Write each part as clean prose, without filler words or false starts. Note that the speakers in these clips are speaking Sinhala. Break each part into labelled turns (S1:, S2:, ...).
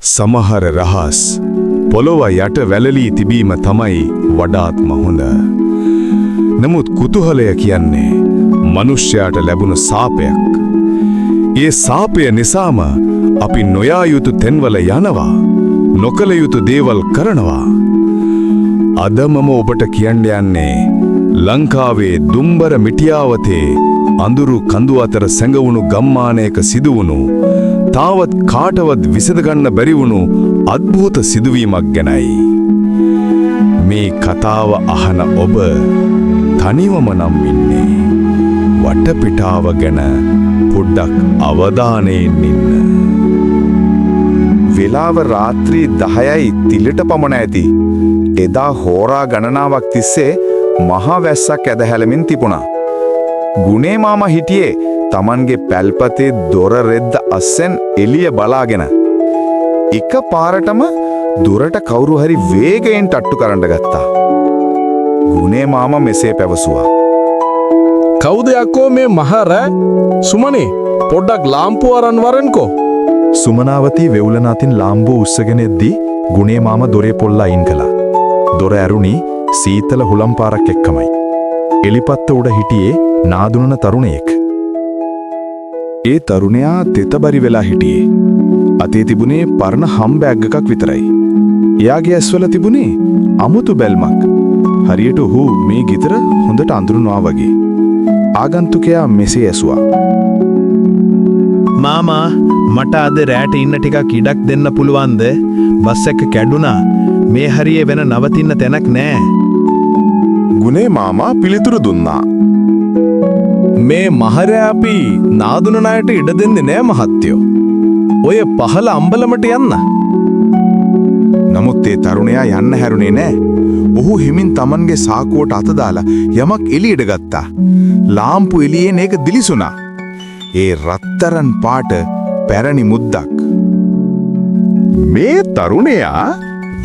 S1: සමහර රහස් පොළොව යට වැළලී තිබීම තමයි වඩාත්ම හොඳ. නමුත් කුතුහලය කියන්නේ මනුෂ්‍යයාට ලැබුණු සාපයක්. ඒ සාපය නිසාම අපි නොයා යුතු තැන්වල යනවා, නොකළ යුතු දේවල් කරනවා. අද මම ඔබට කියන්න යන්නේ ලංකාවේ දුම්බර මිටියාවතේ අඳුරු කඳු අතර සැඟවුණු ගම්මානයක සිදුවුණු තාවත් කාටවත් විසඳගන්න බැරි වුණු අద్භූත සිදුවීමක් ගැනයි. මේ කතාව අහන ඔබ තනිවම නම් ඉන්නේ. වටපිටාව ගැන පොඩ්ඩක් අවධානයෙන් ඉන්න.
S2: වෙලාව රාත්‍රී 10යි තිලට පමණ ඇති. එදා හෝරා ගණනාවක් තිස්සේ මහා වැස්සක් ඇදහැලමින් තිබුණා. ගුණේ මාමා හිටියේ Tamanගේ පැල්පතේ දොර රෙද්ද අස්සෙන් එළිය බලාගෙන. එක පාරටම දොරට කවුරු හරි වේගයෙන් තට්ටු කරන්න ගත්තා. ගුණේ මාමා මෙසේ පැවසුවා.
S3: කවුද යකෝ මේ මහර? සුමනේ පොඩ්ඩක් ලාම්පුව අරන් වරන්කෝ.
S2: සුමනාවතී වෙවුලන අතින් ලාම්පුව උස්සගෙන එද්දී ගුණේ මාමා දොරේ පොල්ල අයින් කළා. දොර ඇරුණි සීතල හුලම් පාරක් එක්කමයි. එලිපත්ත උඩ හිටියේ නාදුනන තරුණයෙක්. ඒ තරුණයා තෙතබරි වෙලා හිටියේ. අතේ තිබුණේ පරණ හම් බෑග් එකක් විතරයි. එයාගේ ඇස්වල තිබුණේ අමුතු බැල්මක්. හරියට ඔහු මේ ගෙදර හොඳට අඳුරනවා වගේ. ආගන්තුකයා මෙසේ ඇසුවා.
S4: මාමා මට අද රැට ඉන්න ටිකක් ඉඩක් දෙන්න පුළුවන්ද? බස් එක කැඩුනා. මේ හරියේ වෙන නවතින්න තැනක් නෑ.
S2: ගුණේ මාමා පිළිතුරු දුන්නා.
S3: මේ මහරයා අපි නාදුන ණයට ඉඩ දෙන්නේ නෑ මහත්තයෝ. ඔය පහළ අම්බලමට යන්න.
S2: නමුත් ඒ තරුණයා යන්න හැරුණේ නෑ. ඔහු හිමින් Tamanගේ සාකුවට අත දාලා යමක් එළියට ගත්තා. ලාම්පු එළියෙන් ඒක දිලිසුණා. ඒ රත්තරන් පාට පැරණි මුද්දක්. මේ තරුණයා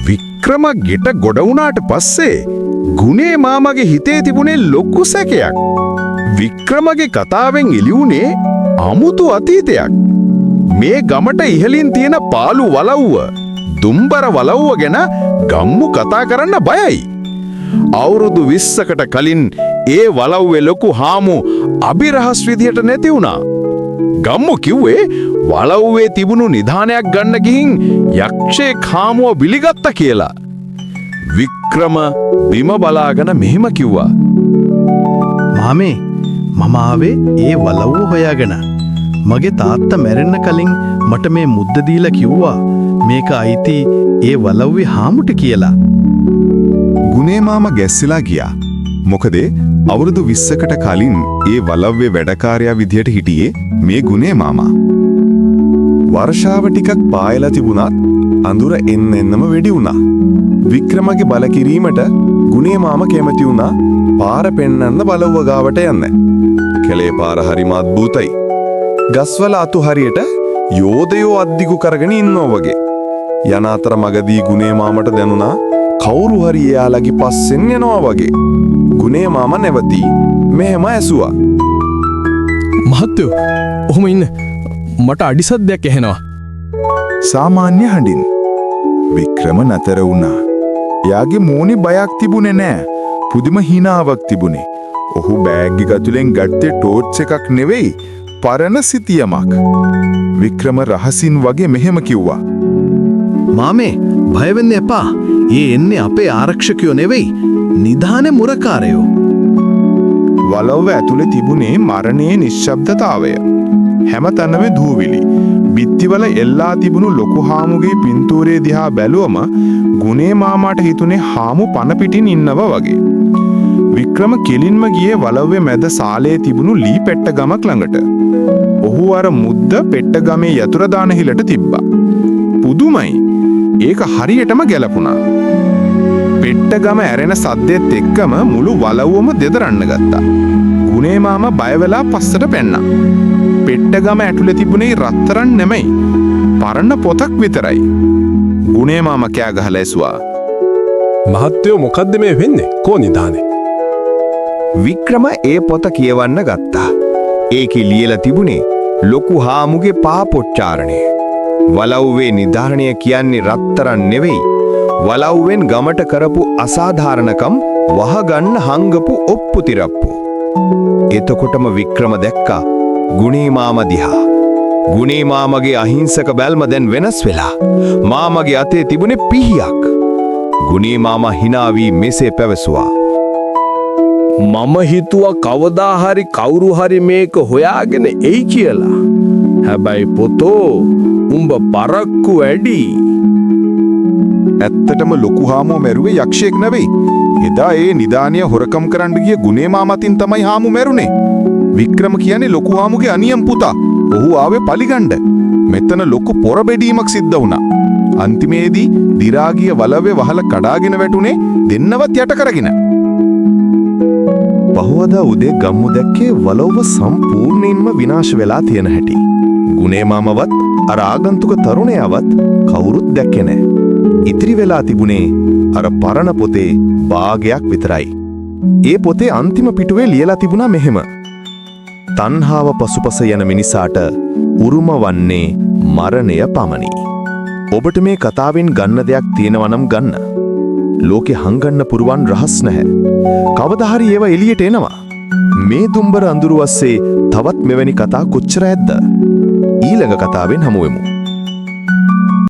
S2: වික්‍රම ගෙට ගොඩ වුණාට පස්සේ ගුණේ මාමගේ හිතේ තිබුණේ ලොකු සැකයක්. වික්‍රමගේ කතාවෙන් එළියුනේ අමුතු අතීතයක්. මේ ගමට ඉහළින් තියෙන පාළු වලව්ව, දුම්බර වලව්ව ගැන ගම්මු කතා කරන්න බයයි. අවුරුදු 20කට කලින් ඒ වලව්වේ ලොකු හාමු අභිරහස් විදියට නැති වුණා. ගම්මු කිව්වේ වලව්වේ තිබුණු නිධානයක් ගන්න ගිහින් යක්ෂයෙක් හාමුව බිලිගත්තා කියලා. වික්‍රම බිම බලාගෙන මෙහෙම කිව්වා.
S4: මාමේ මම ආවේ ඒ වලව්ව හොයාගෙන. මගේ තාත්තා මැරෙන්න කලින් මට මේ මුද්ද දීලා කිව්වා මේක අයිති ඒ වලව්වේ හාමුට කියලා.
S2: ගුණේ මාමා ගැස්සිලා ගියා. මොකද අවුරුදු 20කට කලින් ඒ වලව්වේ වැඩකාරයා විදියට හිටියේ මේ ගුණේ මාමා. වර්ෂාව ටිකක් පායලා තිබුණත් අඳුර එන්නම වැඩි වුණා. වික්‍රමගේ බල කිරීමට ගුණේ මාමා කැමති වුණා පාර පෙන්වන්න වලව්ව ගාවට යන්න. කැලේ පාර හරිම අద్භූතයි. ගස්වල අතු හරියට යෝධයෝ අද්දිගු කරගෙන ඉන්නවා වගේ. යන අතර මගදී ගුණේ මාමට දැනුණා කවුරු හරි එයාලගේ පස්සෙන් යනවා වගේ. ගුණේ මාමා නැවතී මෙහෙම ඇසුවා.
S3: මහත්තයෝ ඔහොම ඉන්න. මට අඩිසද්දයක් ඇහෙනවා.
S2: සාමාන්‍ය හඬින් වික්‍රම නතර වුණා. එයාගේ මූණේ බයක් තිබුණේ නෑ. පුදුම හිනාවක් තිබුණේ. ඔහු බෑග් එක ඇතුලෙන් ගත්තේ ටෝච් එකක් නෙවෙයි, පරණ සිතියමක්. වික්‍රම රහසින් වගේ මෙහෙම කිව්වා.
S4: මාමේ බය වෙන්න එපා. ඒ එන්නේ අපේ ආරක්ෂකයෝ නෙවෙයි, නිධානේ මුරකාරයෝ.
S2: වලව්ව ඇතුලේ තිබුණේ මරණයේ නිශ්ශබ්දතාවය. හැමතැනම දූවිලි. බිත්තිවල එල්ලා තිබුණු ලොකු හාමුගේ පින්තූරේ දිහා බැලුවම ගුණේ මාමාට හිතුනේ හාමු පන පිටින් ඉන්නවා වගේ. වික්‍රම කෙලින්ම ගියේ වලව්වේ මැද සාලේ තිබුණු ලී පෙට්ට ගමක් ළඟට. ඔහු අර මුද්ද පෙට්ට ගමේ යතුරු දාන හිලට තිබ්බා. පුදුමයි. ඒක හරියටම ගැලපුණා. පෙට්ට ගම ඇරෙන සද්දෙත් එක්කම මුළු වලව්වම දෙදරන්න ගත්තා. ගුණේ මාමා බය වෙලා පස්සට පැන්නා. පෙට්ට ගම ඇතුලේ තිබුණේ රත්තරන් නෙමෙයි, පරණ පොතක් විතරයි. ගුණේ මාමා කෑ ගහලා ඇසුවා.
S3: මහත්තයෝ මොකද්ද මේ වෙන්නේ? කෝ නිදානේ?
S2: වික්‍රම ඒ පොත කියවන්න ගත්තා. ඒකේ ලියලා තිබුණේ ලොකු හාමුගේ පාපොච්චාරණය. වලව්වේ නිධාරණය කියන්නේ රත්තරන් නෙවෙයි. වලව්වෙන් ගමට කරපු අසාධාරණකම් වහගන්න හංගපු ඔප්පුතිරප්පු. එතකොටම වික්‍රම දැක්කා ගුණී මාමා දිහා. ගුණී මාමගේ අහිංසක බැල්ම දැන් වෙනස් වෙලා. මාමගේ අතේ තිබුණේ පිහියක්. ගුණී මාමා hina වී මෙසේ පැවසුවා.
S3: මම හිතුවා කවදා හරි කවුරු හරි මේක හොයාගෙන එයි කියලා. හැබැයි පොතෝ උඹ පරක්කු වැඩි.
S1: ඇත්තටම ලොකු හාමුව මැරුවේ යක්ෂයෙක් නෙවෙයි. එදා ඒ නිදානිය හොරකම් කරන්න ගිය ගුණේ මාමතින් තමයි හාමු මැරුණේ. වික්‍රම කියන්නේ ලොකු හාමුගේ අනියම් පුතා. ඔහු ආවේ පලිගණ්ඩ. මෙතන ලොකු පොරබෙඩීමක් සිද්ධ වුණා. අන්තිමේදී දිරාගිය වලවේ වහල කඩාගෙන වැටුනේ දෙන්නවත් යට කරගෙන.
S2: පහවදා උදේ ගම්මු දැක්කේ වලව්ව සම්පූර්ණයෙන්ම විනාශ වෙලා තියෙන හැටි. ගුණේ මාමවත් අර ආගන්තුක තරුණයාවත් කවුරුත් දැක්කේ නැහැ. ඉතිරි වෙලා තිබුණේ අර පරණ පොතේ භාගයක් විතරයි. ඒ පොතේ අන්තිම පිටුවේ ලියලා තිබුණා මෙහෙම. තණ්හාව පසුපස යන මිනිසාට උරුම වන්නේ මරණය පමණි. ඔබට මේ කතාවෙන් ගන්න දෙයක් තියෙනවා නම් ගන්න. ලෝකේ හංගන්න පුරුවන් රහස් නැහැ. කවදා හරි ඒවා එළියට එනවා. මේ දුම්බර අඳුරු අස්සේ තවත් මෙවැනි කතා කොච්චර ඇද්ද? ඊළඟ කතාවෙන් හමු වෙමු.